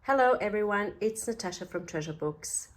Hello everyone, it's Natasha from Treasure Books.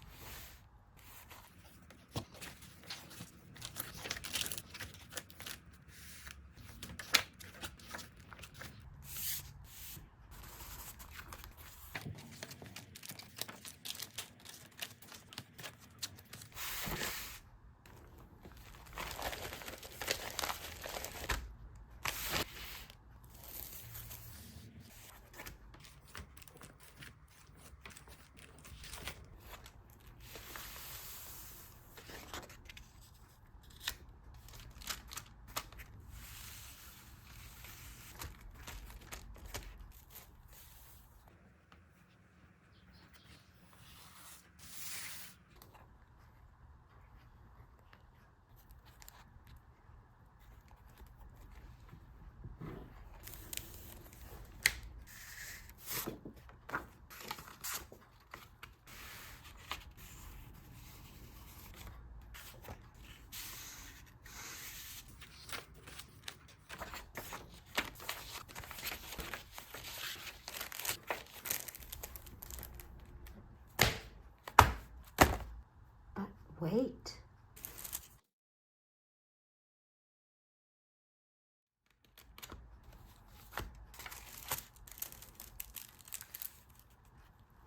Wait.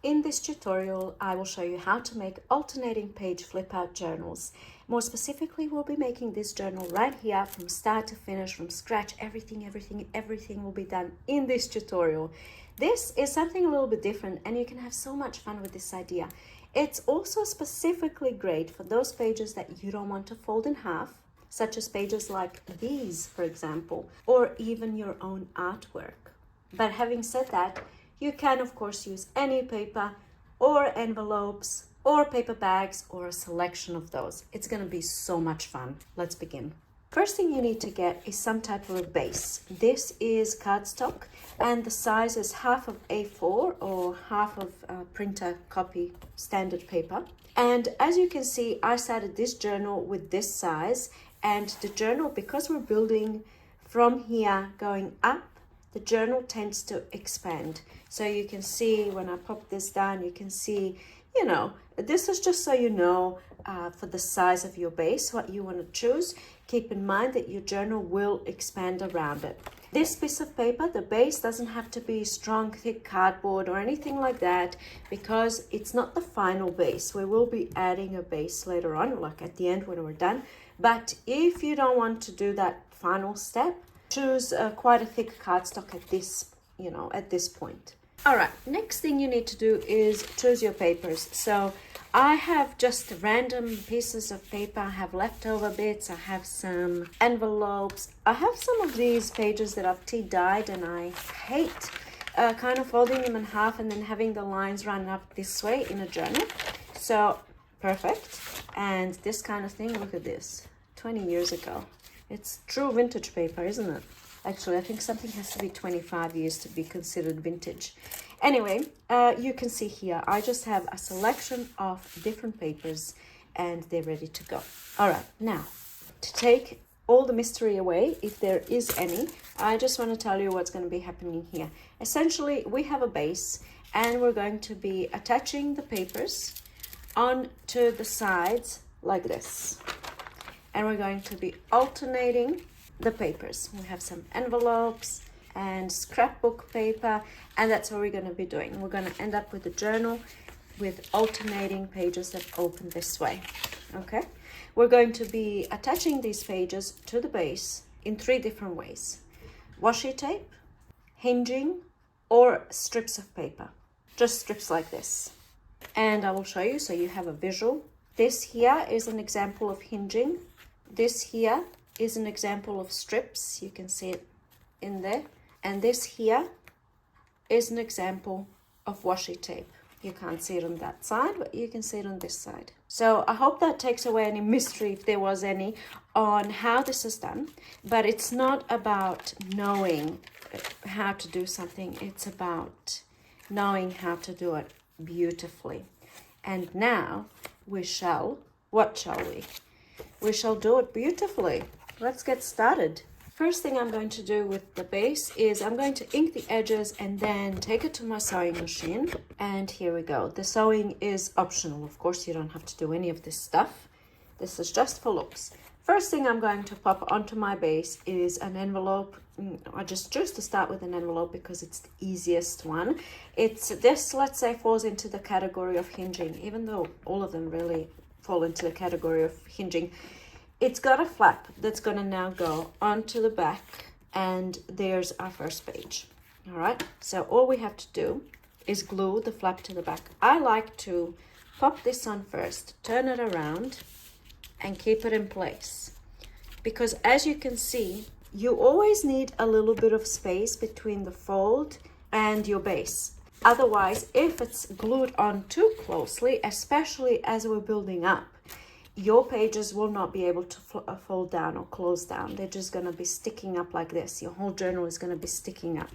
In this tutorial, I will show you how to make alternating page flip-out journals. More specifically, we'll be making this journal right here from start to finish, from scratch. Everything will be done in this tutorial. This is something a little bit different and you can have so much fun with this idea. It's also specifically great for those pages that you don't want to fold in half, such as pages like these, for example, or even your own artwork. But having said that, you can of course use any paper or envelopes or paper bags or a selection of those. It's going to be so much fun. Let's begin. First thing you need to get is some type of a base. This is cardstock and the size is half of A4 or half of printer copy standard paper. And as you can see, I started this journal with this size, and the journal, because we're building from here going up, the journal tends to expand. So you can see when I pop this down, you can see, this is just so you know for the size of your base, what you want to choose. Keep in mind that your journal will expand around it. This piece of paper, the base doesn't have to be strong, thick cardboard or anything like that, because it's not the final base. We will be adding a base later on, like at the end when we're done. But if you don't want to do that final step, choose quite a thick cardstock at this point. All right, next thing you need to do is choose your papers. So I have just random pieces of paper. I have leftover bits. I have some envelopes. I have some of these pages that I've tea dyed, and I hate kind of folding them in half and then having the lines run up this way in a journal. So perfect. And this kind of thing, look at this, 20 years ago. It's true vintage paper, isn't it? Actually, I think something has to be 25 years to be considered vintage. Anyway, you can see here, I just have a selection of different papers and they're ready to go. All right, now, to take all the mystery away, if there is any, I just want to tell you what's going to be happening here. Essentially, we have a base and we're going to be attaching the papers onto the sides like this. And we're going to be alternating the papers. We have some envelopes and scrapbook paper, and that's what we're going to be doing. We're going to end up with a journal with alternating pages that open this way. Okay, we're going to be attaching these pages to the base in 3 different ways: washi tape, hinging, or strips of paper, just strips like this. And I will show you so you have a visual. This here is an example of hinging. This here is an example of strips. You can see it in there. And this here is an example of washi tape. You can't see it on that side, but you can see it on this side. So I hope that takes away any mystery, if there was any, on how this is done. But it's not about knowing how to do something. It's about knowing how to do it beautifully. And now what shall we? We shall do it beautifully. Let's get started. First thing I'm going to do with the base is I'm going to ink the edges and then take it to my sewing machine. And here we go. The sewing is optional. Of course, you don't have to do any of this stuff. This is just for looks. First thing I'm going to pop onto my base is an envelope. I just choose to start with an envelope because it's the easiest one. This, let's say, falls into the category of hinging, even though all of them really fall into the category of hinging. It's got a flap that's going to now go onto the back, and there's our first page. All right, so all we have to do is glue the flap to the back. I like to pop this on first, turn it around, and keep it in place, because as you can see, you always need a little bit of space between the fold and your base. Otherwise, if it's glued on too closely, especially as we're building up, your pages will not be able to fold down or close down. They're just going to be sticking up like this. Your whole journal is going to be sticking up.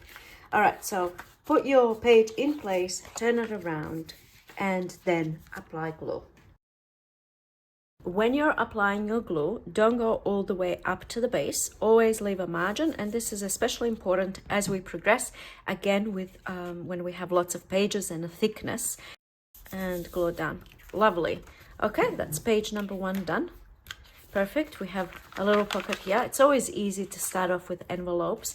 All right, so put your page in place, turn it around, and then apply glue. When you're applying your glue, don't go all the way up to the base. Always leave a margin, and this is especially important as we progress, again, with when we have lots of pages and a thickness. And glue it down. Lovely. Okay, that's page number 1 done. Perfect. We have a little pocket here. It's always easy to start off with envelopes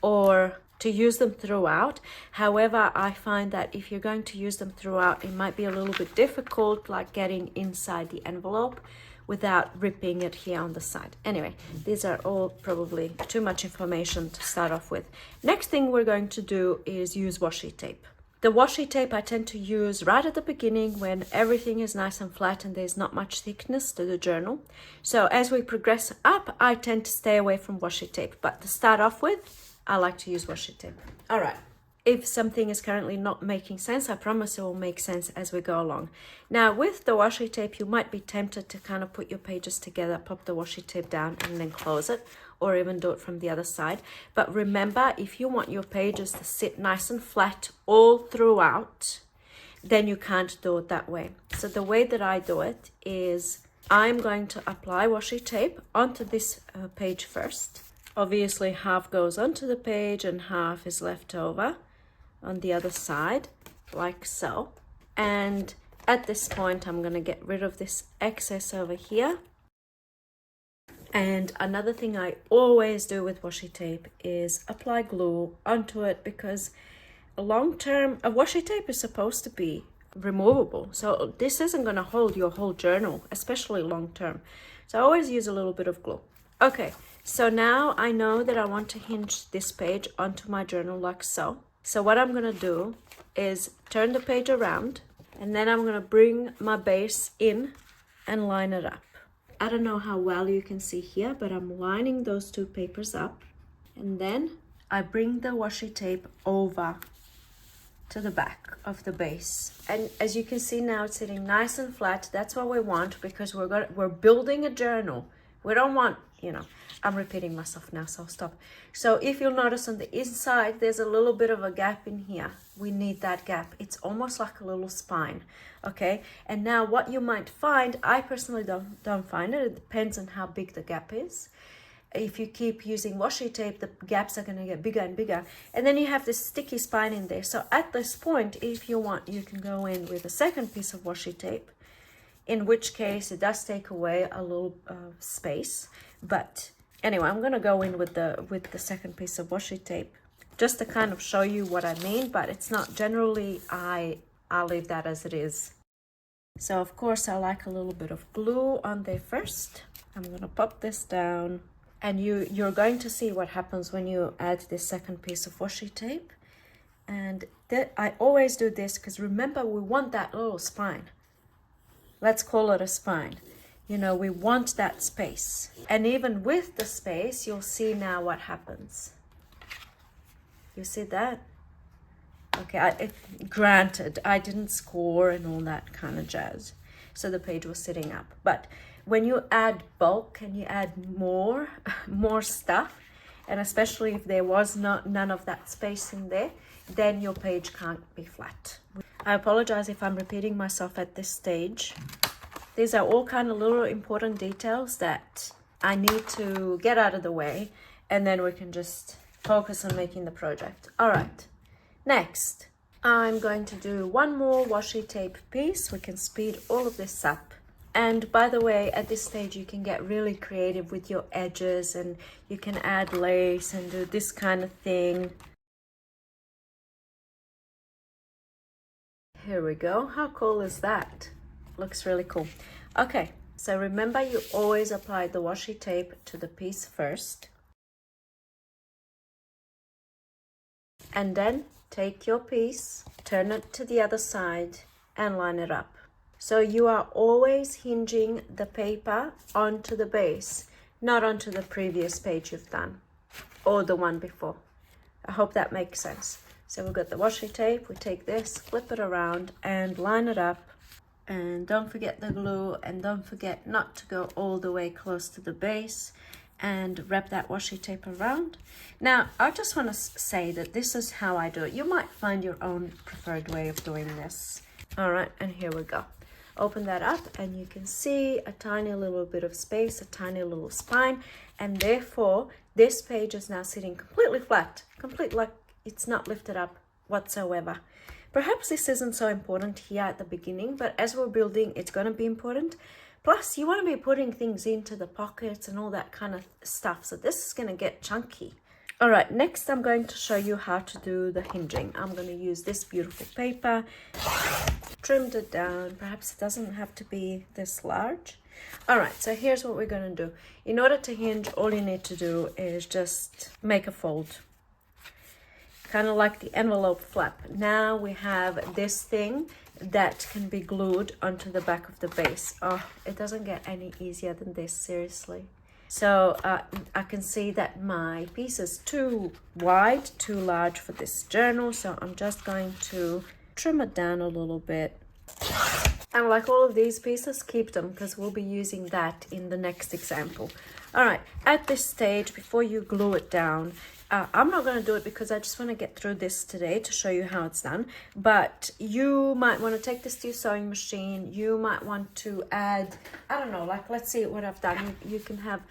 or to use them throughout. However, I find that if you're going to use them throughout, it might be a little bit difficult, like getting inside the envelope without ripping it here on the side. Anyway, these are all probably too much information to start off with. Next thing we're going to do is use washi tape. The washi tape I tend to use right at the beginning when everything is nice and flat and there's not much thickness to the journal. So as we progress up, I tend to stay away from washi tape. But to start off with, I like to use washi tape. All right. If something is currently not making sense, I promise it will make sense as we go along. Now, with the washi tape, you might be tempted to kind of put your pages together, pop the washi tape down and then close it, or even do it from the other side. But remember, if you want your pages to sit nice and flat all throughout, then you can't do it that way. So the way that I do it is I'm going to apply washi tape onto this page first. Obviously, half goes onto the page and half is left over on the other side, like so. And at this point, I'm going to get rid of this excess over here. And another thing I always do with washi tape is apply glue onto it, because long term, a washi tape is supposed to be removable. So this isn't going to hold your whole journal, especially long term. So I always use a little bit of glue. Okay, so now I know that I want to hinge this page onto my journal like so. So what I'm going to do is turn the page around, and then I'm going to bring my base in and line it up. I don't know how well you can see here, but I'm lining those two papers up, and then I bring the washi tape over to the back of the base. And as you can see now, it's sitting nice and flat. That's what we want, because we're building a journal. We don't want, I'm repeating myself now, so I'll stop. So if you'll notice on the inside, there's a little bit of a gap in here. We need that gap. It's almost like a little spine, okay? And now what you might find, I personally don't find it. It depends on how big the gap is. If you keep using washi tape, the gaps are going to get bigger and bigger. And then you have this sticky spine in there. So at this point, if you want, you can go in with a second piece of washi tape, in which case it does take away a little space. But anyway, I'm going to go in with the second piece of washi tape just to kind of show you what I mean, but it's not generally, I'll leave that as it is. So of course I like a little bit of glue on there first. I'm going to pop this down, and you're going to see what happens when you add this second piece of washi tape. And I always do this because remember, we want that little spine. Let's call it a spine. We want that space. And even with the space, you'll see now what happens. You see that? Okay, granted, I didn't score and all that kind of jazz. So the page was sitting up. But when you add bulk and you add more stuff, and especially if there was none of that space in there, then your page can't be flat. I apologize if I'm repeating myself at this stage. These are all kind of little important details that I need to get out of the way and then we can just focus on making the project. All right, next I'm going to do one more washi tape piece. We can speed all of this up. And by the way, at this stage you can get really creative with your edges, and you can add lace and do this kind of thing. Here we go. How cool is that? Looks really cool. Okay, so remember, you always apply the washi tape to the piece first. And then take your piece, turn it to the other side and line it up. So you are always hinging the paper onto the base, not onto the previous page you've done or the one before. I hope that makes sense. So we've got the washi tape, we take this, flip it around and line it up. And don't forget the glue, and don't forget not to go all the way close to the base, and wrap that washi tape around. Now, I just want to say that this is how I do it. You might find your own preferred way of doing this. All right, and here we go. Open that up and you can see a tiny little bit of space, a tiny little spine, and therefore this page is now sitting completely flat, completely like it's not lifted up whatsoever. Perhaps this isn't so important here at the beginning, but as we're building, it's going to be important. Plus, you want to be putting things into the pockets and all that kind of stuff, so this is going to get chunky. All right, next I'm going to show you how to do the hinging. I'm going to use this beautiful paper, trimmed it down. Perhaps it doesn't have to be this large. All right, so here's what we're going to do. In order to hinge, all you need to do is just make a fold, kind of like the envelope flap. Now we have this thing that can be glued onto the back of the base. Oh, it doesn't get any easier than this, seriously. So I can see that my piece is too wide, too large for this journal, so I'm just going to trim it down a little bit. And like all of these pieces, keep them, because we'll be using that in the next example. All right, at this stage, before you glue it down, I'm not going to do it because I just want to get through this today to show you how it's done. But you might want to take this to your sewing machine. You might want to add, I don't know, like let's see what I've done. You can have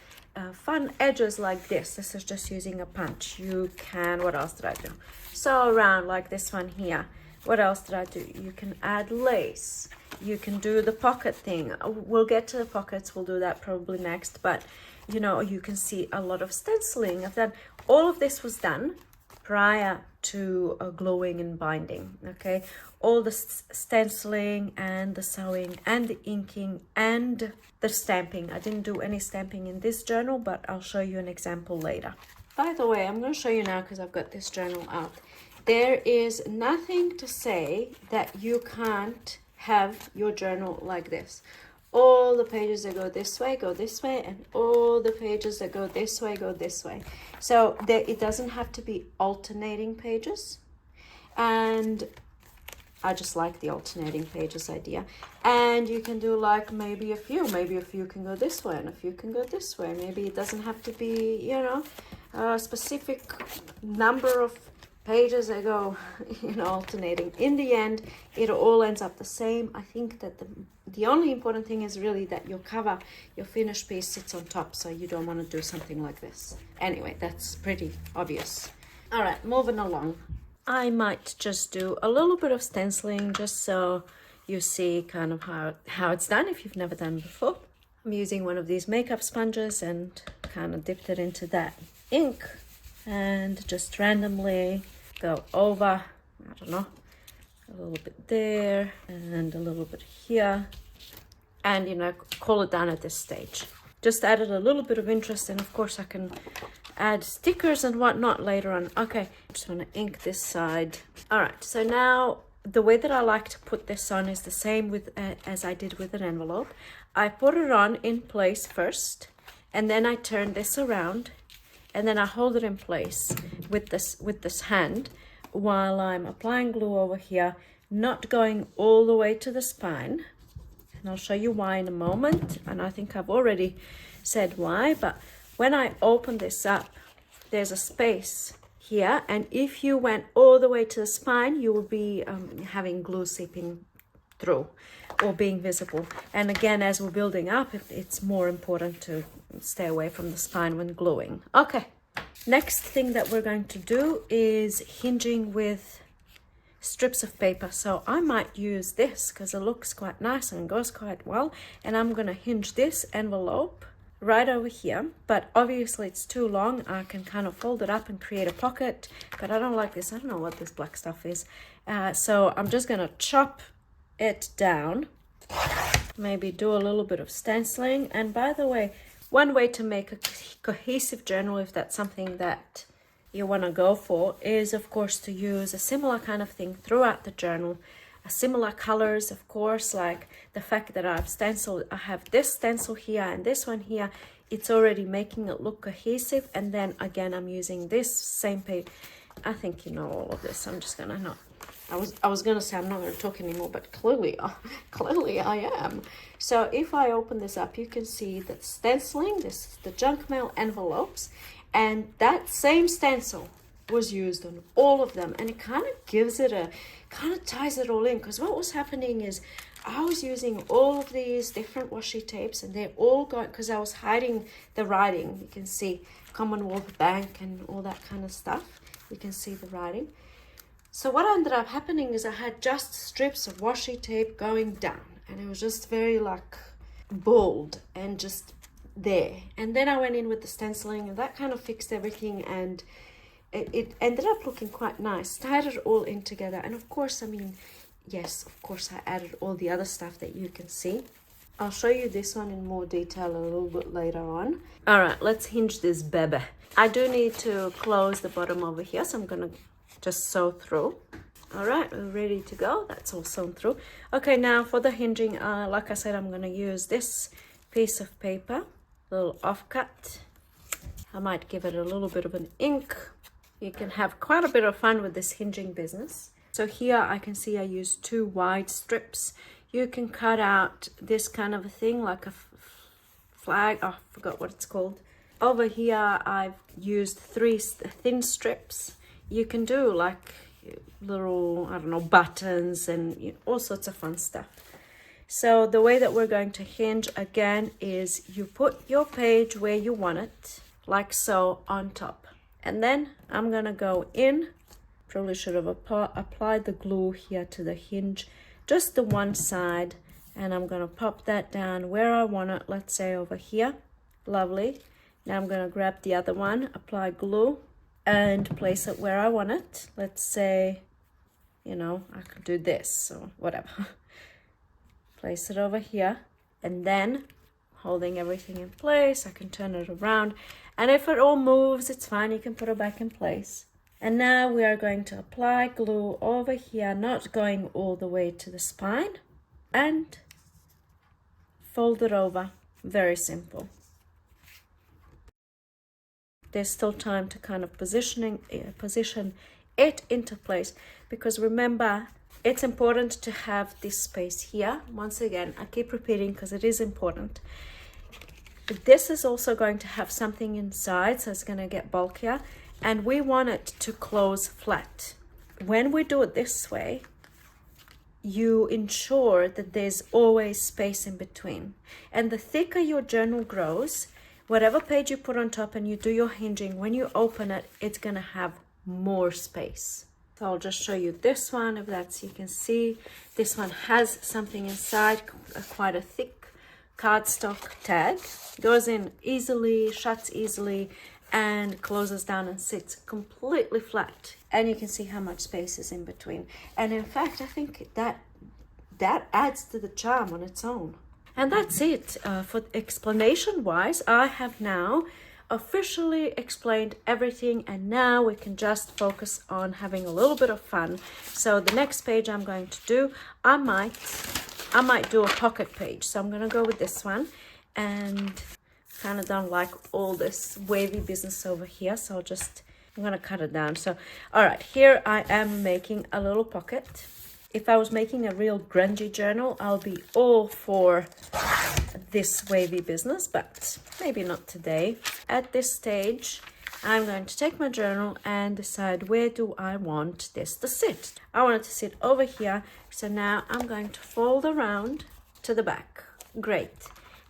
fun edges like this. This is just using a punch. You can, what else did I do? Sew around like this one here. What else did I do? You can add lace. You can do the pocket thing. We'll get to the pockets. We'll do that probably next. But, you know, you can see a lot of stenciling. I've done, all of this was done prior to gluing and binding, okay? All the stenciling and the sewing and the inking and the stamping. I didn't do any stamping in this journal, but I'll show you an example later. By the way, I'm going to show you now because I've got this journal out. There is nothing to say that you can't have your journal like this. All the pages that go this way, and all the pages that go this way. So it doesn't have to be alternating pages. And I just like the alternating pages idea. And you can do like maybe a few can go this way and a few can go this way. Maybe it doesn't have to be, you know, a specific number of pages that go, you know, alternating. In the end, it all ends up the same. I think that the only important thing is really that your cover, your finished piece sits on top, so you don't want to do something like this. Anyway, that's pretty obvious. All right, moving along. I might just do a little bit of stenciling just so you see kind of how it's done if you've never done it before. I'm using one of these makeup sponges and kind of dipped it into that ink and just randomly go over, I don't know, a little bit there and a little bit here, and, you know, call it done at this stage. Just added a little bit of interest, and of course I can add stickers and whatnot later on. Okay, just want to ink this side. All right, so now the way that I like to put this on is the same with as I did with an envelope. I put it on in place first, and then I turn this around, and then I hold it in place with this hand while I'm applying glue over here, not going all the way to the spine. And I'll show you why in a moment. And I think I've already said why, but when I open this up, there's a space here. And if you went all the way to the spine, you will be having glue seeping through or being visible. And again, as we're building up, it's more important to stay away from the spine when gluing. Okay, Next thing that we're going to do is hinging with strips of paper. So I might use this because it looks quite nice and goes quite well. And I'm going to hinge this envelope right over here, but obviously it's too long. I can kind of fold it up and create a pocket, but I don't like this. I don't know what this black stuff is. So I'm just going to chop it down, maybe do a little bit of stenciling. And by the way, one way to make a cohesive journal, if that's something that you want to go for, is of course to use a similar kind of thing throughout the journal. Similar colors, of course, like the fact that I've stenciled, I have this stencil here and this one here, it's already making it look cohesive. And then again, I'm using this same page. I think you know all of this. I'm just gonna not, I was gonna say I'm not gonna talk anymore, but clearly I am. So if I open this up, you can see that stenciling, this is the junk mail envelopes, and that same stencil was used on all of them, and it kind of gives it a, kind of ties it all in, because what was happening is I was using all of these different washi tapes, and they're all going, because I was hiding the writing. You can see Commonwealth Bank and all that kind of stuff. You can see the writing. So what ended up happening is I had just strips of washi tape going down, and it was just very like bold and just there. And then I went in with the stenciling, and that kind of fixed everything, and it ended up looking quite nice. Tied it all in together. And of course, I mean, yes, of course I added all the other stuff that you can see. I'll show you this one in more detail a little bit later on. All right, let's hinge this baby. I do need to close the bottom over here, so I'm gonna just sew through. All right, we're ready to go. That's all sewn through. Okay, now for the hinging, like I said, I'm gonna use this piece of paper, little offcut. I might give it a little bit of an ink. You can have quite a bit of fun with this hinging business. So here I can see I used 2 wide strips. You can cut out this kind of a thing, like a flag. Oh, I forgot what it's called. Over here I've used 3 thin strips. You can do like little, I don't know, buttons and all sorts of fun stuff. So the way that we're going to hinge again is you put your page where you want it, like so, on top. And then I'm gonna go in, probably should have applied the glue here to the hinge, just the one side, and I'm gonna pop that down where I want it, let's say over here. Lovely. Now I'm gonna grab the other one, apply glue, and place it where I want it. Let's say, you know, I could do this or whatever. Place it over here, and then holding everything in place, I can turn it around, and if it all moves, it's fine, you can put it back in place. And now we are going to apply glue over here, not going all the way to the spine, and fold it over. Very simple. There's still time to kind of position it into place, because remember, it's important to have this space here. Once again, I keep repeating because it is important. This is also going to have something inside, so it's going to get bulkier, and we want it to close flat. When we do it this way, you ensure that there's always space in between. And the thicker your journal grows, whatever page you put on top and you do your hinging, when you open it, it's going to have more space. So I'll just show you this one, if that's, you can see this one has something inside, quite a thick cardstock tag. Goes in easily, shuts easily, and closes down and sits completely flat. And you can see how much space is in between. And in fact, I think that adds to the charm on its own. And that's it. For explanation wise, I have now officially explained everything, and now we can just focus on having a little bit of fun. So the next page I'm going to do, I might do a pocket page. So I'm gonna go with this one, and kind of don't like all this wavy business over here, so I'm gonna cut it down. So all right, here I am making a little pocket. If I was making a real grungy journal, I'll be all for this wavy business, but maybe not today. At this stage, I'm going to take my journal and decide where do I want this to sit. I want it to sit over here, so now I'm going to fold around to the back. Great.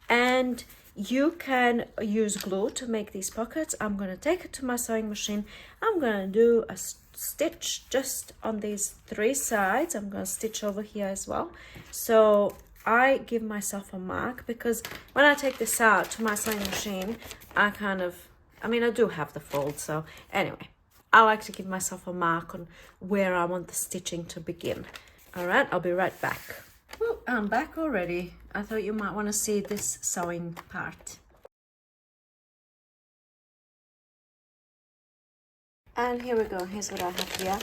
And You can use glue to make these pockets. I'm going to take it to my sewing machine. I'm going to do a stitch just on these 3 sides. I'm going to stitch over here as well. So I give myself a mark, because when I take this out to my sewing machine, I do have the fold. So anyway, I like to give myself a mark on where I want the stitching to begin. All right, I'll be right back. Well, I'm back already. I thought you might want to see this sewing part. And here we go. Here's what I have here.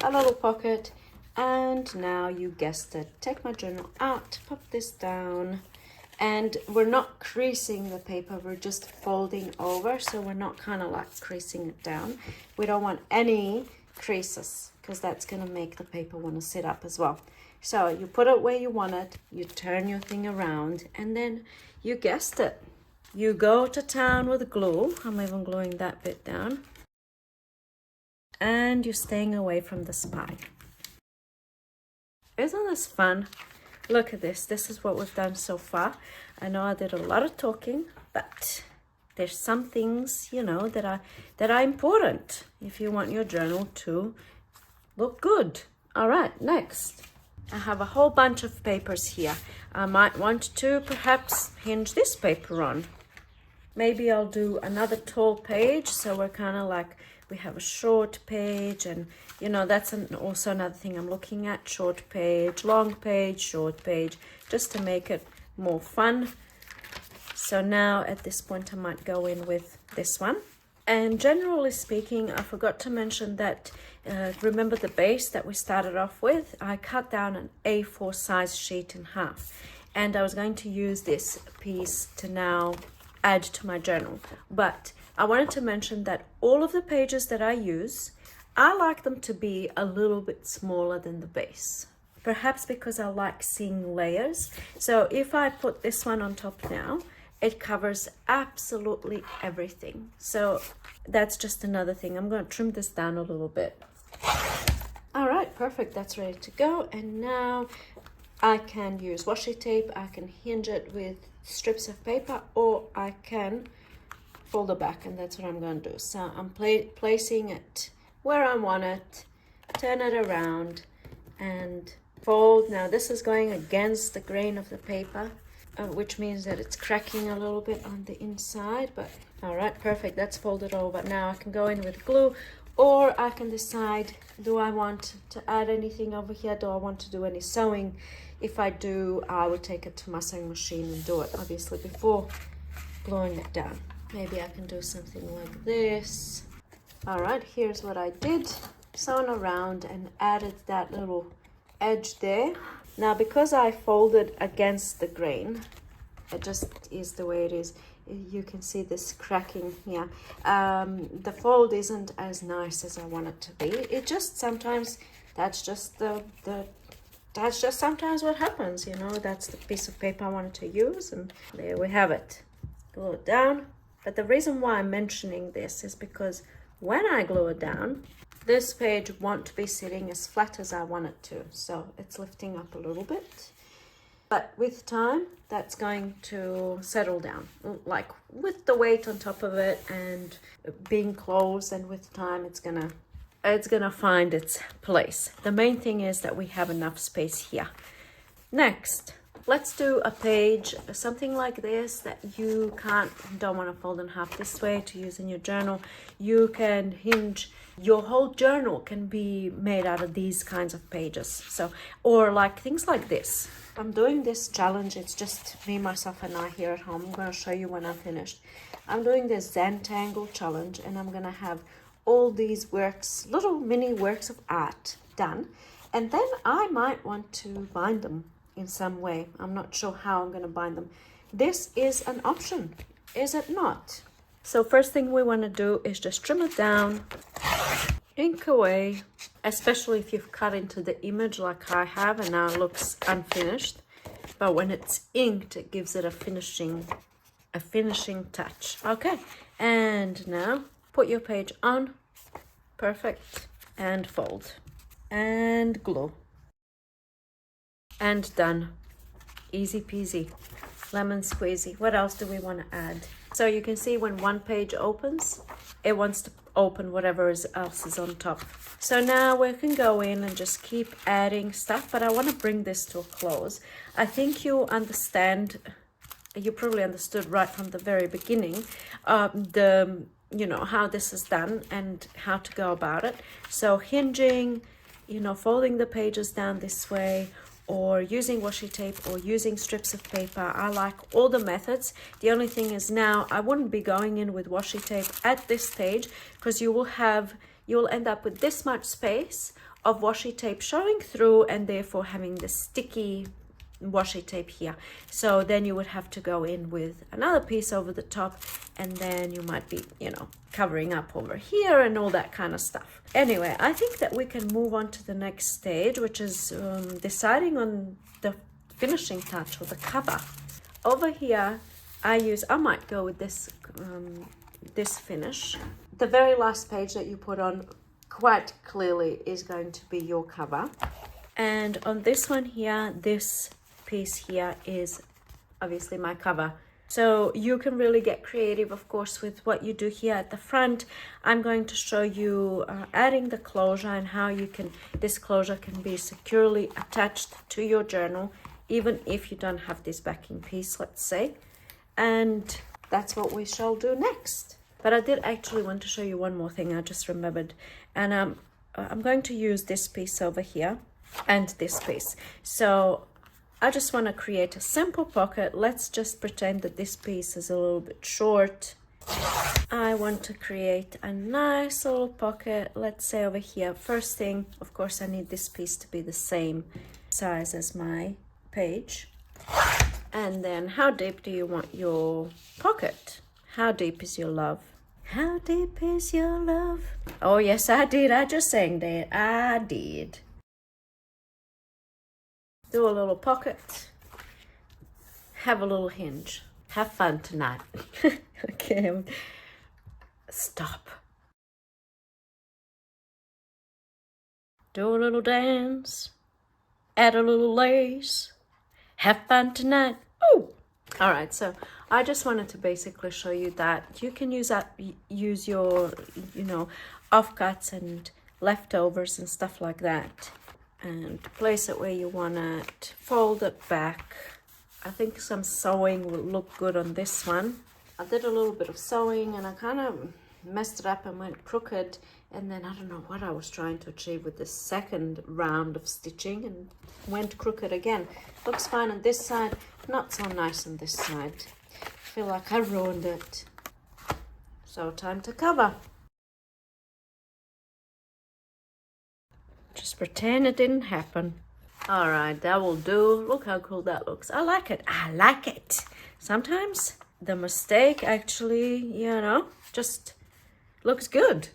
A little pocket. And now you guessed it. Take my journal out, pop this down. And we're not creasing the paper, we're just folding over. So we're not kind of like creasing it down. We don't want any creases, because that's going to make the paper want to sit up as well. So you put it where you want it, you turn your thing around, and then you guessed it. You go to town with glue. I'm even gluing that bit down. And you're staying away from the spine. Isn't this fun? Look at this. This is what we've done so far. I know I did a lot of talking, but there's some things, you know, that are important if you want your journal to look good. All right, next. I have a whole bunch of papers here. I might want to perhaps hinge this paper on. Maybe I'll do another tall page, so we're kind of like, we have a short page, and you know, that's also another thing I'm looking at. Short page, long page, short page, just to make it more fun. So now at this point I might go in with this one. And generally speaking, I forgot to mention that, remember the base that we started off with? I cut down an A4 size sheet in half, and I was going to use this piece to now add to my journal. But I wanted to mention that all of the pages that I use, I like them to be a little bit smaller than the base. Perhaps because I like seeing layers. So if I put this one on top now, it covers absolutely everything. So that's just another thing. I'm going to trim this down a little bit. All right, perfect. That's ready to go. And now I can use washi tape. I can hinge it with strips of paper, or I can fold it back, and that's what I'm going to do. So I'm placing it where I want it, turn it around, and fold. Now this is going against the grain of the paper, which means that it's cracking a little bit on the inside, but all right, perfect. That's folded over. Now I can go in with glue, or I can decide, do I want to add anything over here? Do I want to do any sewing? If I do, I would take it to my sewing machine and do it, obviously, before gluing it down. Maybe I can do something like this. All right, here's what I did. Sewn around and added that little edge there. Now, because I folded against the grain, it just is the way it is. You can see this cracking here. The fold isn't as nice as I want it to be. It just sometimes, that's just sometimes what happens, you know. That's the piece of paper I wanted to use, and there we have it. Glue it down. But the reason why I'm mentioning this is because when I glue it down, this page won't be sitting as flat as I want it to. So it's lifting up a little bit. But with time, that's going to settle down, like with the weight on top of it and being closed, and with time it's gonna find its place. The main thing is that we have enough space here. Next, let's do a page, something like this, that you don't want to fold in half this way to use in your journal. You can hinge, your whole journal can be made out of these kinds of pages. So, or like things like this. I'm doing this challenge, it's just me, myself, and I here at home. I'm going to show you when I'm finished. I'm doing this Zentangle challenge, and I'm going to have all these works, little mini works of art done. And then I might want to bind them in some way. I'm not sure how I'm going to bind them. This is an option, is it not? So first thing we want to do is just trim it down, ink away, especially if you've cut into the image like I have and now it looks unfinished. But when it's inked, it gives it a finishing touch. Okay, and now put your page on, perfect, and fold, and glue. And done. Easy peasy. lemon squeezy. What else do we want to add? So you can see when one page opens, it wants to open whatever else is on top. So now we can go in and just keep adding stuff, but I want to bring this to a close. I think you understand, you probably understood right from the very beginning, you know, how this is done and how to go about it. So hinging, you know, folding the pages down this way, or using washi tape, or using strips of paper. I like all the methods. The only thing is now I wouldn't be going in with washi tape at this stage, because you'll end up with this much space of washi tape showing through, and therefore having the sticky washi tape here. So then you would have to go in with another piece over the top, and then you might be, you know, covering up over here and all that kind of stuff. Anyway, I think that we can move on to the next stage, which is deciding on the finishing touch, or the cover. Over here I might go with this this finish. The very last page that you put on quite clearly is going to be your cover, and on this one here, this piece here is obviously my cover. So you can really get creative, of course, with what you do here at the front. I'm going to show you adding the closure, and how you can, this closure can be securely attached to your journal, even if you don't have this backing piece, let's say. And that's what we shall do next. But I did actually want to show you one more thing I just remembered. And I'm going to use this piece over here and this piece. So I just want to create a simple pocket. Let's just pretend that this piece is a little bit short. I want to create a nice little pocket, let's say over here. First thing, of course, I need this piece to be the same size as my page. And then, how deep do you want your pocket? How deep is your love? How deep is your love? Oh yes, I did. I just sang that. I did. Do a little pocket, have a little hinge, have fun tonight. Okay, stop. Do a little dance, add a little lace, have fun tonight. Oh, all right. So I just wanted to basically show you that you can use your, you know, offcuts and leftovers and stuff like that, and place it where you want it, fold it back. I think some sewing will look good on this one. I did a little bit of sewing and I kind of messed it up and went crooked, and then I don't know what I was trying to achieve with the second round of stitching, and went crooked again. Looks fine on this side, not so nice on this side. I feel like I ruined it. So time to cover. Just pretend it didn't happen. All right, that will do. Look how cool that looks. I like it. I like it. Sometimes the mistake actually, you know, just looks good,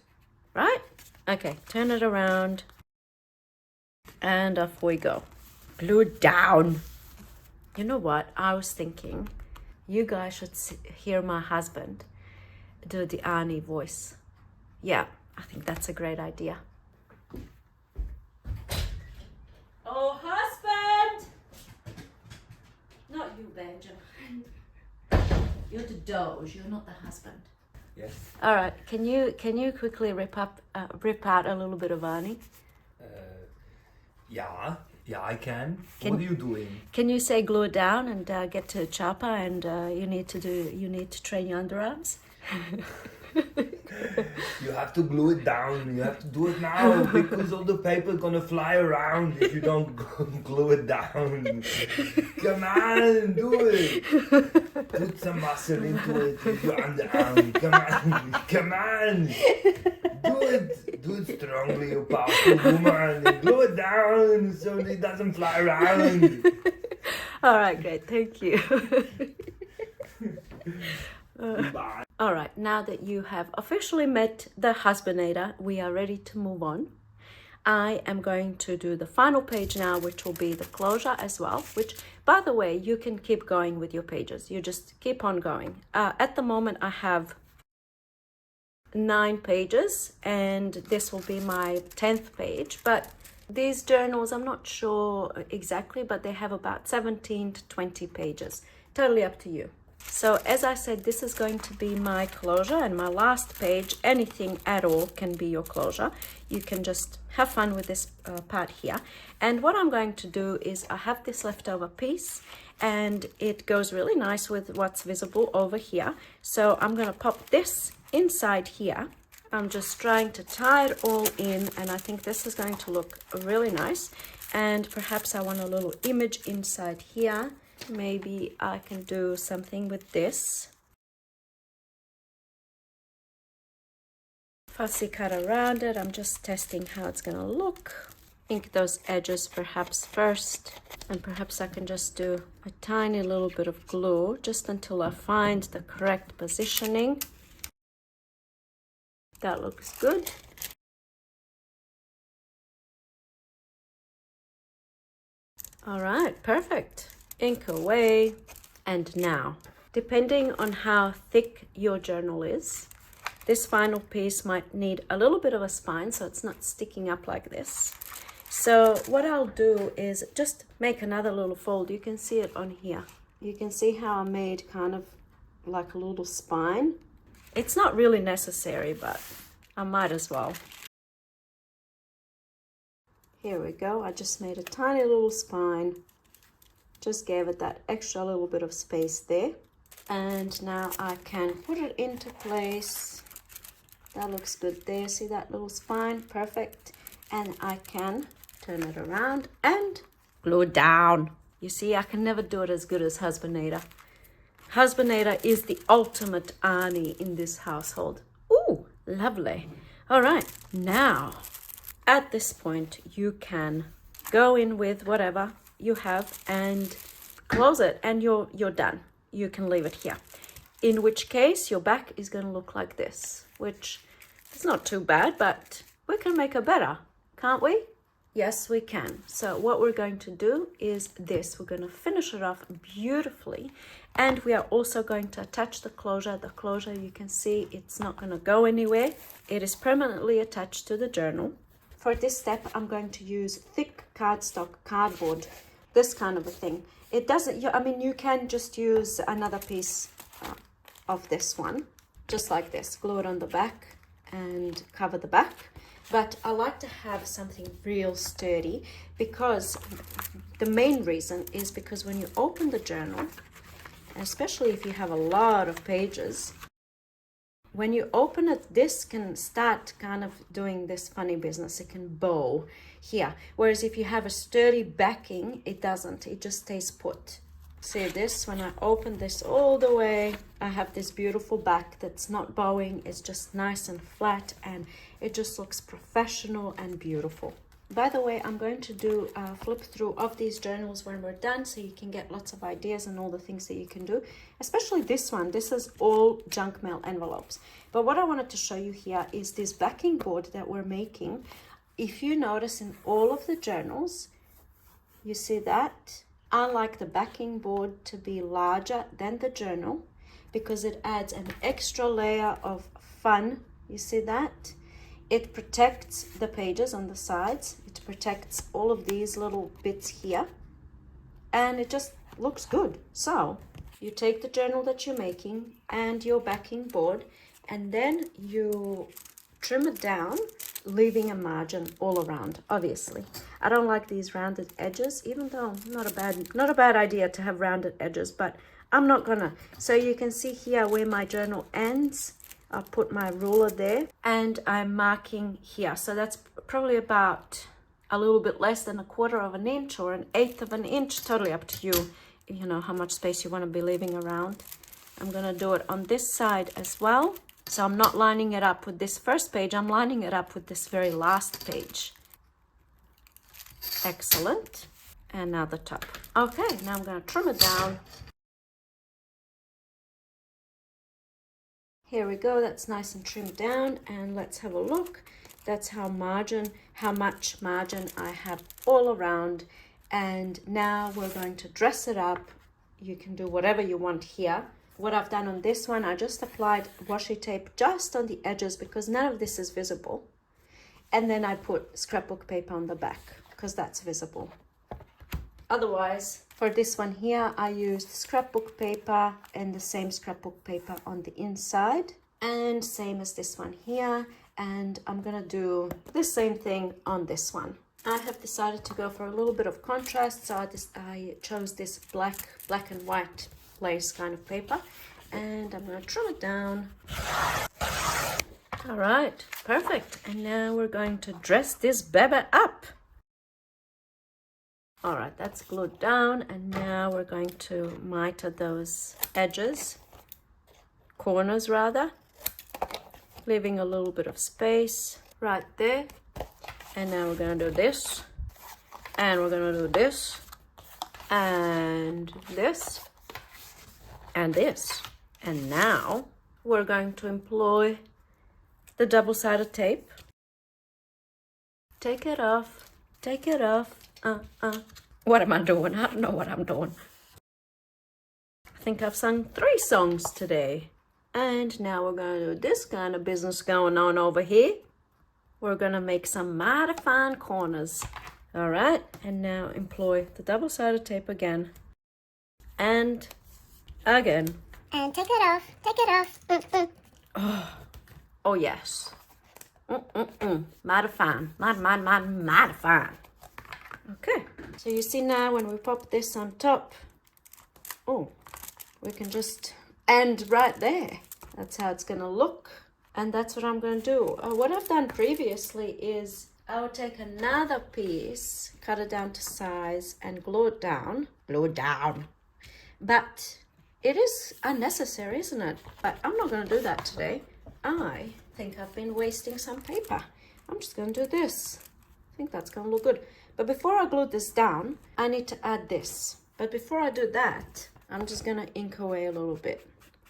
right? Okay, turn it around. And off we go. Glue it down. You know what? I was thinking you guys should hear my husband do the Arnie voice. Yeah, I think that's a great idea. Oh, husband! Not you, Benjamin. You're the Doge. You're not the husband. Yes. All right. Can you quickly rip out a little bit of Arnie? Yeah, I can. What are you doing? Can you say glue it down and get to chopper, and you need to train your underarms? You have to glue it down. You have to do it now because all the paper is gonna fly around if you don't glue it down. Come on, do it. Put some muscle into it with your underarm. Come on. Do it strongly, you powerful woman. And glue it down so it doesn't fly around. All right, great. Thank you. Bye. All right, now that you have officially met the husbandator, we are ready to move on. I am going to do the final page now, which will be the closure as well, which, by the way, you can keep going with your pages. You just keep on going. At the moment, I have 9 pages, and this will be my 10th page, but These journals, I'm not sure exactly, but they have about 17 to 20 pages. Totally up to you. So as I said, this is going to be my closure, and my last page, anything at all can be your closure. You can just have fun with this part here. And what I'm going to do is I have this leftover piece, and it goes really nice with what's visible over here. So I'm going to pop this inside here. I'm just trying to tie it all in, and I think this is going to look really nice. And perhaps I want a little image inside here. Maybe I can do something with this. Fussy cut around it. I'm just testing how it's going to look. Ink those edges perhaps first, and perhaps I can just do a tiny little bit of glue just until I find the correct positioning. That looks good. All right, perfect. Ink away. And now, depending on how thick your journal is, this final piece might need a little bit of a spine so it's not sticking up like this. So what I'll do is just make another little fold. You can see it on here. You can see how I made kind of like a little spine. It's not really necessary, but I might as well. Here we go. I just made a tiny little spine. Just gave it that extra little bit of space there. And now I can put it into place. That looks good there. See that little spine? Perfect. And I can turn it around and glue it down. You see, I can never do it as good as Husbandator. Husbandator is the ultimate Arnie in this household. Ooh, lovely. All right, now at this point you can go in with whatever you have and close it, and you're done. You can leave it here. In which case your back is going to look like this, which is not too bad, but we can make it better, can't we? Yes, we can. So what we're going to do is this. We're going to finish it off beautifully, and we are also going to attach the closure. The closure, you can see it's not going to go anywhere. It is permanently attached to the journal. For this step, I'm going to use thick cardstock cardboard, this kind of a thing. It doesn't, I mean, you can just use another piece of this one, just like this. Glue it on the back and cover the back. But I like to have something real sturdy, because the main reason is because when you open the journal, especially if you have a lot of pages, when you open it, this can start kind of doing this funny business. It can bow here. Whereas if you have a sturdy backing, it doesn't. It just stays put. See this, when I open this all the way, I have this beautiful back that's not bowing. It's just nice and flat, and it just looks professional and beautiful. By the way, I'm going to do a flip through of these journals when we're done, so you can get lots of ideas and all the things that you can do, especially this one. This is all junk mail envelopes. But what I wanted to show you here is this backing board that we're making. If you notice in all of the journals, you see that I like the backing board to be larger than the journal, because it adds an extra layer of fun. You see that? It protects the pages on the sides. It protects all of these little bits here. And it just looks good. So you take the journal that you're making and your backing board, and then you trim it down, leaving a margin all around. Obviously, I don't like these rounded edges, even though not a bad idea to have rounded edges, but I'm not gonna. So you can see here where my journal ends. I'll put my ruler there, and I'm marking here. So that's probably about a little bit less than 1/4 of an inch or 1/8 of an inch, totally up to you. You know how much space you want to be leaving around. I'm gonna do it on this side as well. So I'm not lining it up with this first page, I'm lining it up with this very last page. Excellent. And now the top. Okay, now I'm gonna trim it down. Here we go, that's nice and trimmed down, and let's have a look. That's how much margin I have all around. And now we're going to dress it up. You can do whatever you want here. What I've done on this one, I just applied washi tape just on the edges because none of this is visible. And then I put scrapbook paper on the back because that's visible. Otherwise, for this one here, I used scrapbook paper and the same scrapbook paper on the inside. And same as this one here. And I'm gonna do the same thing on this one. I have decided to go for a little bit of contrast, so I chose this black and white lace kind of paper. And I'm gonna trim it down. All right, perfect. And now we're going to dress this baby up. All right, that's glued down, and now we're going to miter those edges, corners rather, leaving a little bit of space right there. And now we're gonna do this, and we're gonna do this, and this, and this. And now we're going to employ the double-sided tape. Take it off, take it off. What am I doing? I don't know what I'm doing. I think I've sung 3 songs today. And now we're gonna do this kind of business going on over here. We're gonna make some mighty fine corners. All right, and now employ the double-sided tape again. And again. And take it off, take it off. Oh yes. Mighty fine, mighty fine. Okay, so you see now when we pop this on top, oh, we can just end right there. That's how it's gonna look. And that's what I'm gonna do. What I've done previously is I would take another piece, cut it down to size and glue it down. Glue it down. But it is unnecessary, isn't it? But I'm not gonna do that today. I think I've been wasting some paper. I'm just gonna do this. I think that's gonna look good. But before I glue this down, I need to add this. But before I do that, I'm just gonna ink away a little bit.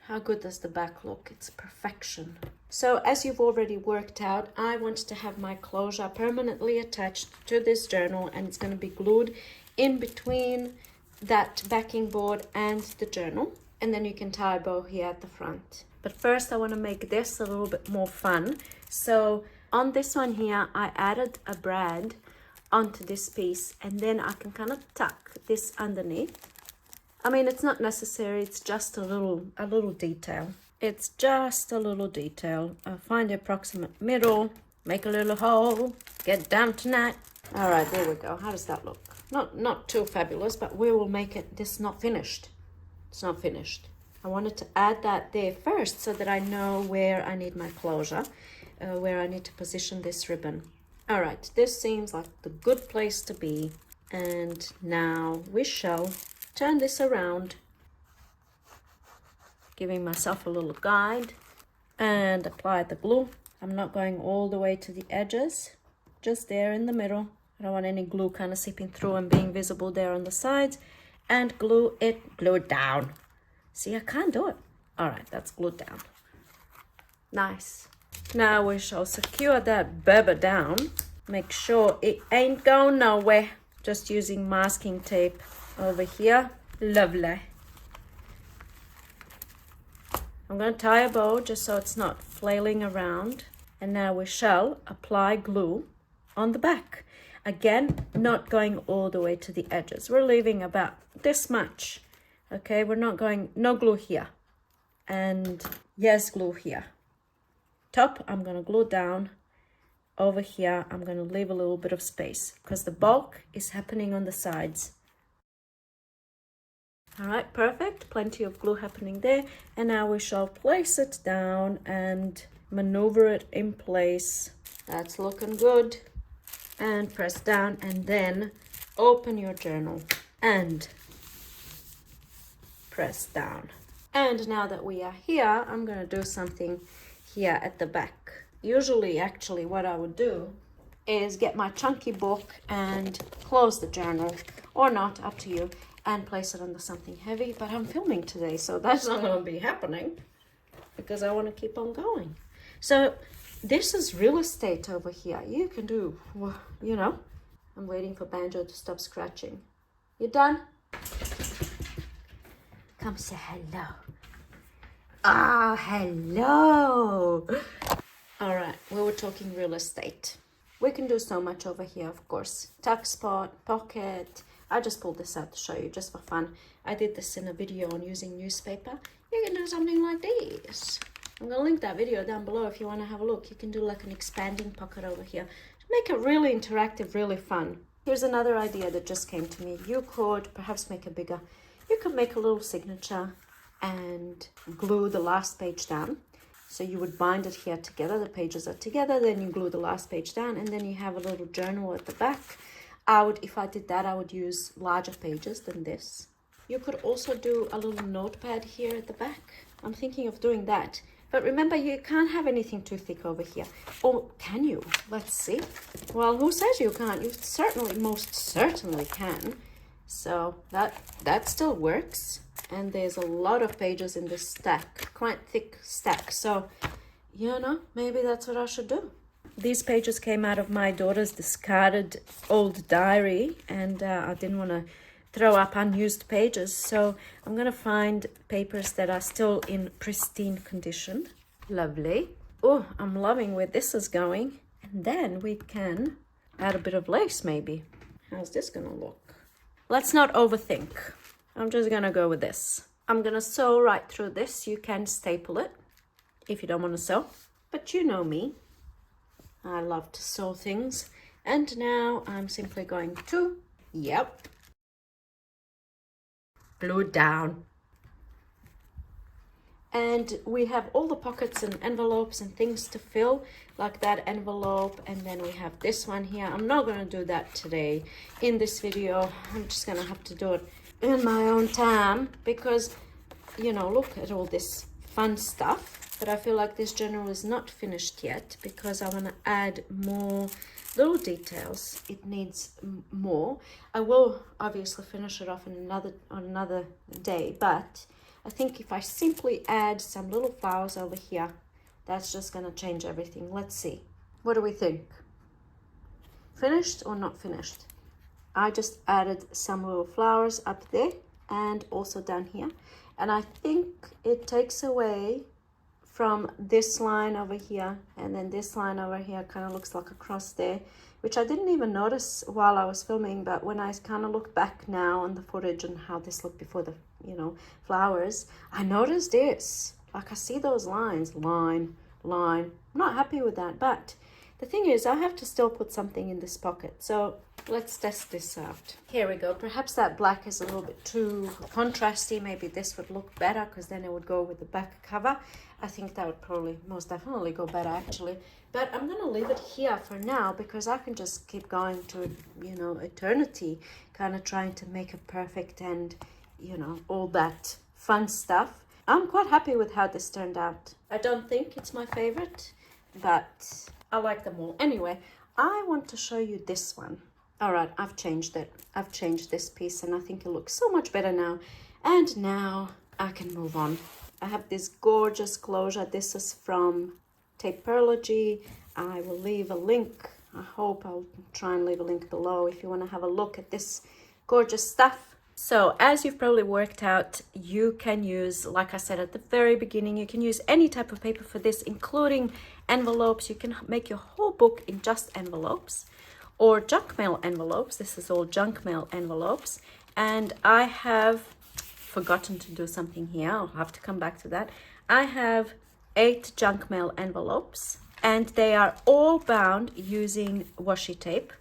How good does the back look? It's perfection. So as you've already worked out, I want to have my closure permanently attached to this journal, and it's gonna be glued in between that backing board and the journal. And then you can tie a bow here at the front. But first I wanna make this a little bit more fun. So on this one here, I added a brad onto this piece, and then I can kind of tuck this underneath. I mean, it's not necessary, it's just a little detail. It's just a little detail. Find the approximate middle, make a little hole, get down tonight. All right, there we go. How does that look? Not too fabulous, but we will make it. This is not finished. It's not finished. I wanted to add that there first so that I know where I need my closure, where I need to position this ribbon. All right, this seems like the good place to be. And now we shall turn this around, giving myself a little guide, and apply the glue. I'm not going all the way to the edges, just there in the middle. I don't want any glue kind of seeping through and being visible there on the sides. And glue it down. See, I can't do it. All right, that's glued down. Nice. Now we shall secure that baby down. Make sure it ain't going nowhere. Just using masking tape over here. Lovely. I'm going to tie a bow just so it's not flailing around. And now we shall apply glue on the back. Again, not going all the way to the edges. We're leaving about this much. Okay, we're not going, no glue here. And yes, glue here. Top, I'm going to glue down. Over here, I'm going to leave a little bit of space because the bulk is happening on the sides. All right, perfect. Plenty of glue happening there. And now we shall place it down and maneuver it in place. That's looking good. And press down, and then open your journal and press down. And now that we are here, I'm going to do something here at the back. Usually, actually, what I would do is get my chunky book and close the journal, or not, up to you, and place it under something heavy. But I'm filming today, so that's not going to be happening because I want to keep on going. So this is real estate over here. You can do, you know. I'm waiting for Banjo to stop scratching. You done? Come say hello. Ah, hello. All right, we were talking real estate. We can do so much over here, of course. Tuck spot, pocket. I just pulled this out to show you just for fun. I did this in a video on using newspaper. You can do something like this. I'm going to link that video down below if you want to have a look. You can do like an expanding pocket over here. Make it really interactive, really fun. Here's another idea that just came to me. You could perhaps make it bigger. You could make a little signature and glue the last page down. So you would bind it here together, the pages are together, then you glue the last page down, and then you have a little journal at the back. If I did that, I would use larger pages than this. You could also do a little notepad here at the back. I'm thinking of doing that. But remember, you can't have anything too thick over here. Or can you? Let's see. Well, who says you can't? You certainly, most certainly can. So that still works. And there's a lot of pages in this stack, quite thick stack. So, you know, maybe that's what I should do. These pages came out of my daughter's discarded old diary, and I didn't want to throw up unused pages. So I'm going to find papers that are still in pristine condition. Lovely. Oh, I'm loving where this is going. And then we can add a bit of lace maybe. How's this going to look? Let's not overthink. I'm just gonna go with this. I'm gonna sew right through this. You can staple it if you don't want to sew, but you know me. I love to sew things. And now I'm simply going to, glue it down. And we have all the pockets and envelopes and things to fill, like that envelope, and then we have this one here. I'm not gonna do that today in this video. I'm just gonna have to do it in my own time because, you know, look at all this fun stuff. But I feel like this journal is not finished yet because I want to add more little details. It needs more. I will obviously finish it off on another day, but I think if I simply add some little flowers over here, that's just going to change everything. Let's see. What do we think? Finished or not finished? I just added some little flowers up there and also down here. And I think it takes away from this line over here, and then this line over here kind of looks like a cross there, which I didn't even notice while I was filming, but when I kind of look back now on the footage and how this looked before the, you know, flowers, I noticed this. Like I see those lines, line. I'm not happy with that, but the thing is I have to still put something in this pocket. So let's test this out. Here we go. Perhaps that black is a little bit too contrasty. Maybe this would look better because then it would go with the back cover. I think that would probably most definitely go better actually. But I'm going to leave it here for now because I can just keep going to, you know, eternity, kind of trying to make it perfect and, you know, all that fun stuff. I'm quite happy with how this turned out. I don't think it's my favorite, but I like them all. Anyway, I want to show you this one. All right, I've changed it. I've changed this piece and I think it looks so much better now. And now I can move on. I have this gorgeous closure. This is from Tapeology. I will leave a link. I hope I'll try and leave a link below if you want to have a look at this gorgeous stuff. So as you've probably worked out, you can use, like I said at the very beginning, you can use any type of paper for this, including envelopes. You can make your whole book in just envelopes or junk mail envelopes. This is all junk mail envelopes. And I have forgotten to do something here. I'll have to come back to that. I have 8 junk mail envelopes and they are all bound using washi tape.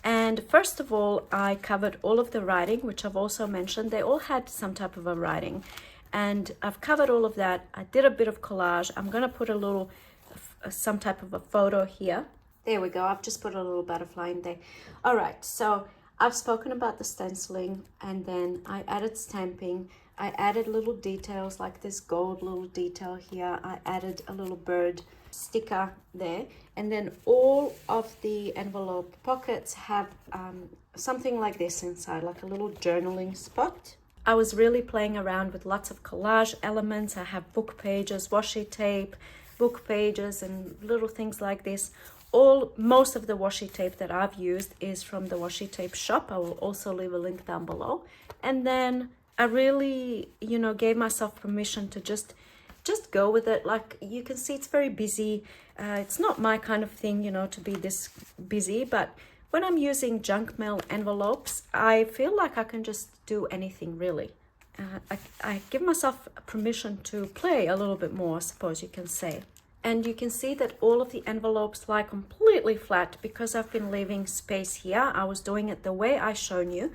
And first of all, I covered all of the writing, which I've also mentioned. They all had some type of a writing and I've covered all of that. I did a bit of collage. I'm going to put a little, some type of a photo here. There we go. I've just put a little butterfly in there. All right. So I've spoken about the stenciling and then I added stamping. I added little details like this gold little detail here. I added a little bird sticker there, and then all of the envelope pockets have something like this inside, like a little journaling spot. I was really playing around with lots of collage elements. I have book pages, washi tape, book pages, and little things like this. Most of the washi tape that I've used is from the washi tape shop. I will also leave a link down below. And then I really, you know, gave myself permission to just go with it. Like you can see, it's very busy. It's not my kind of thing, you know, to be this busy, but when I'm using junk mail envelopes, I feel like I can just do anything really. I give myself permission to play a little bit more, I suppose you can say. And you can see that all of the envelopes lie completely flat because I've been leaving space here. I was doing it the way I shown you,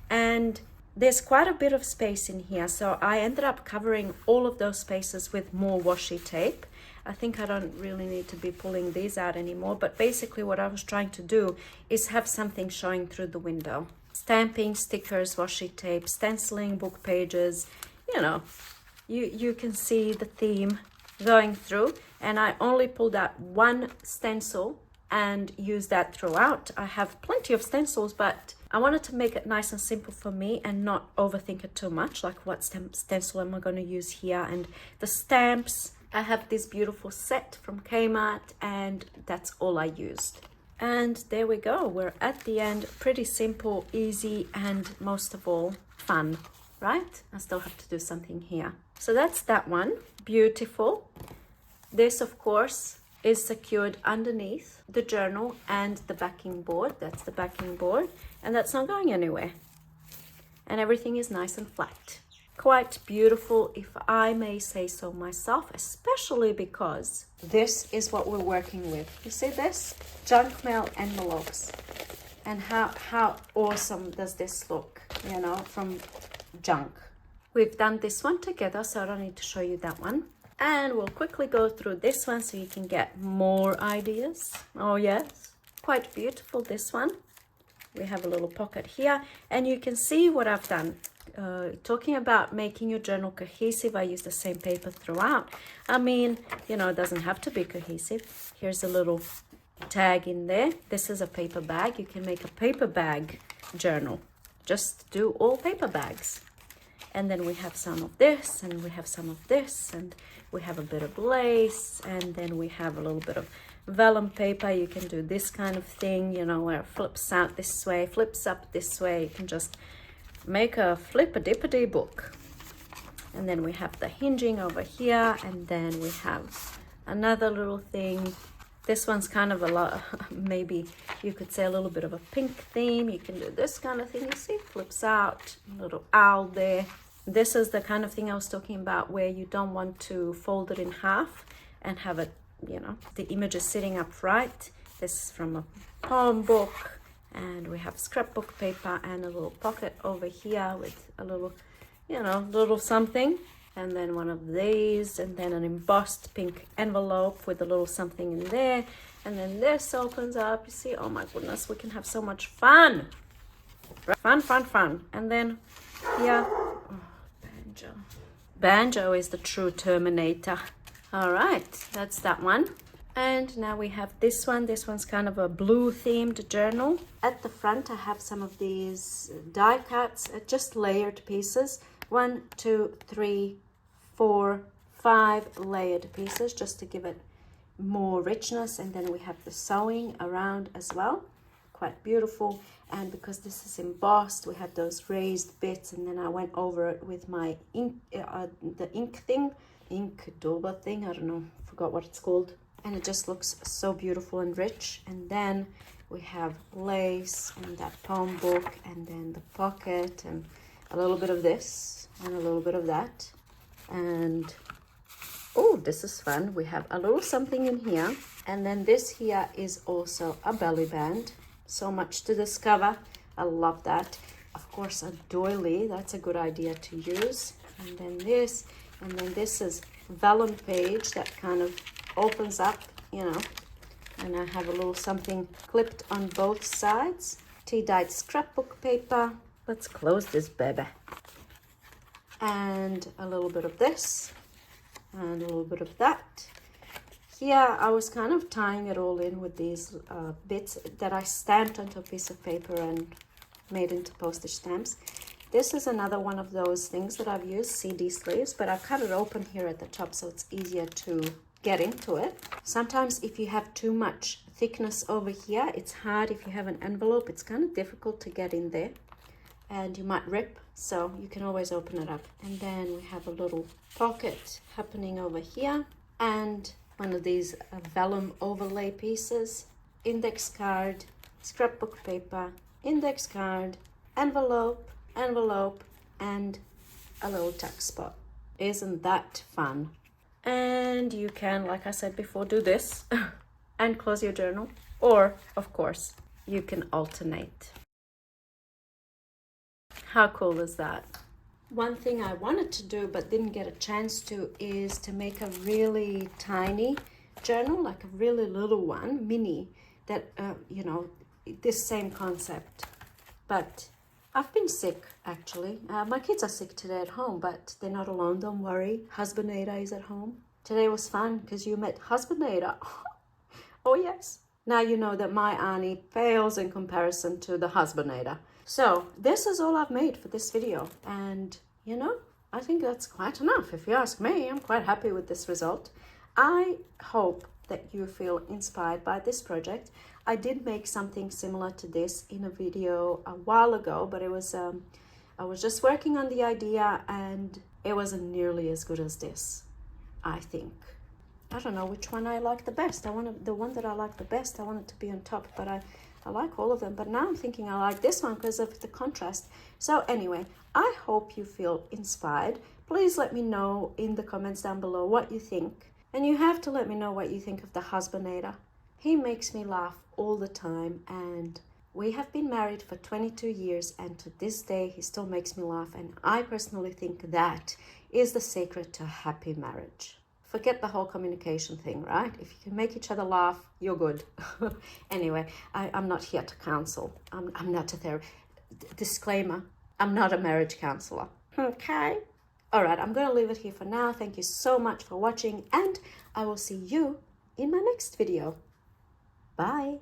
and there's quite a bit of space in here, so I ended up covering all of those spaces with more washi tape. I think I don't really need to be pulling these out anymore, but basically what I was trying to do is have something showing through the window. Stamping, stickers, washi tape, stenciling, book pages, you know, you can see the theme going through. And I only pulled out one stencil and used that throughout. I have plenty of stencils, but I wanted to make it nice and simple for me and not overthink it too much, like what stencil am I going to use here. And the stamps, I have this beautiful set from Kmart, and that's all I used. And there we go, we're at the end. Pretty simple, easy, and most of all, fun, right? I still have to do something here. So that's that one, beautiful. This, of course, is secured underneath the journal and the backing board. That's the backing board, and that's not going anywhere. And everything is nice and flat. Quite beautiful, if I may say so myself, especially because this is what we're working with. You see this? Junk mail envelopes. And how awesome does this look, you know, from junk. We've done this one together, so I don't need to show you that one. And we'll quickly go through this one so you can get more ideas. Oh yes, quite beautiful, this one. We have a little pocket here, and you can see what I've done. Talking about making your journal cohesive, I use the same paper throughout. I mean, you know, it doesn't have to be cohesive. Here's a little tag in there. This is a paper bag. You can make a paper bag journal. Just do all paper bags. And then we have some of this, and we have some of this, and we have a bit of lace, and then we have a little bit of vellum paper. You can do this kind of thing, you know, where it flips out this way, flips up this way. You can just make a flip-a-dippity book. And then we have the hinging over here, and then we have another little thing. This one's kind of a lot, maybe you could say a little bit of a pink theme. You can do this kind of thing, you see, flips out, a little owl there. This is the kind of thing I was talking about where you don't want to fold it in half and have it, you know, the image is sitting upright. This is from a poem book, and we have scrapbook paper and a little pocket over here with a little, you know, little something. And then one of these, and then an embossed pink envelope with a little something in there. And then this opens up, you see, oh my goodness, we can have so much fun. Fun, fun, fun. And then here, oh, banjo. Banjo is the true Terminator. All right, that's that one. And now we have this one. This one's kind of a blue themed journal. At the front, I have some of these die cuts, just layered pieces. 1, 2, 3, 4, 5 layered pieces just to give it more richness. And then we have the sewing around as well, quite beautiful. And because this is embossed, we have those raised bits, and then I went over it with my ink, the ink dauber thing, I don't know, forgot what it's called. And it just looks so beautiful and rich. And then we have lace and that poem book, and then the pocket, and a little bit of this and a little bit of that. And oh, this is fun. We have a little something in here, and then this here is also a belly band. So much to discover. I love that. Of course, a doily, that's a good idea to use. And then this, and then this is vellum page that kind of opens up, you know, and I have a little something clipped on both sides. Tea-dyed scrapbook paper. Let's close this baby. And a little bit of this, and a little bit of that. Here I was kind of tying it all in with these bits that I stamped onto a piece of paper and made into postage stamps. This is another one of those things that I've used, CD sleeves, but I've cut it open here at the top so it's easier to get into it. Sometimes if you have too much thickness over here, it's hard. If you have an envelope, it's kind of difficult to get in there, and you might rip, so you can always open it up. And then we have a little pocket happening over here, and one of these vellum overlay pieces, index card, scrapbook paper, index card, envelope, and a little tuck spot. Isn't that fun? And you can, like I said before, do this and close your journal, or of course you can alternate. How cool is that? One thing I wanted to do but didn't get a chance to is to make a really tiny journal, like a really little one, mini, that you know, this same concept. But I've been sick, actually. My kids are sick today at home, but they're not alone, don't worry. Husband Ada is at home. Today was fun because you met Husband Ada. Oh yes. Now you know that my Annie pales in comparison to the Husband Ada. So this is all I've made for this video. And you know, I think that's quite enough. If you ask me, I'm quite happy with this result. I hope that you feel inspired by this project. I did make something similar to this in a video a while ago, but it was I was just working on the idea and it wasn't nearly as good as this, I think. I don't know which one I like the best. The one that I like the best, I want it to be on top, but I like all of them. But now I'm thinking I like this one because of the contrast. So anyway, I hope you feel inspired. Please let me know in the comments down below what you think. And you have to let me know what you think of the Husband Ada. He makes me laugh all the time, and we have been married for 22 years, and to this day he still makes me laugh, and I personally think that is the secret to a happy marriage. Forget the whole communication thing, right? If you can make each other laugh, you're good. Anyway, I'm not here to counsel. I'm not a therapist. Disclaimer, I'm not a marriage counselor. Okay? All right, I'm going to leave it here for now. Thank you so much for watching, and I will see you in my next video. Bye.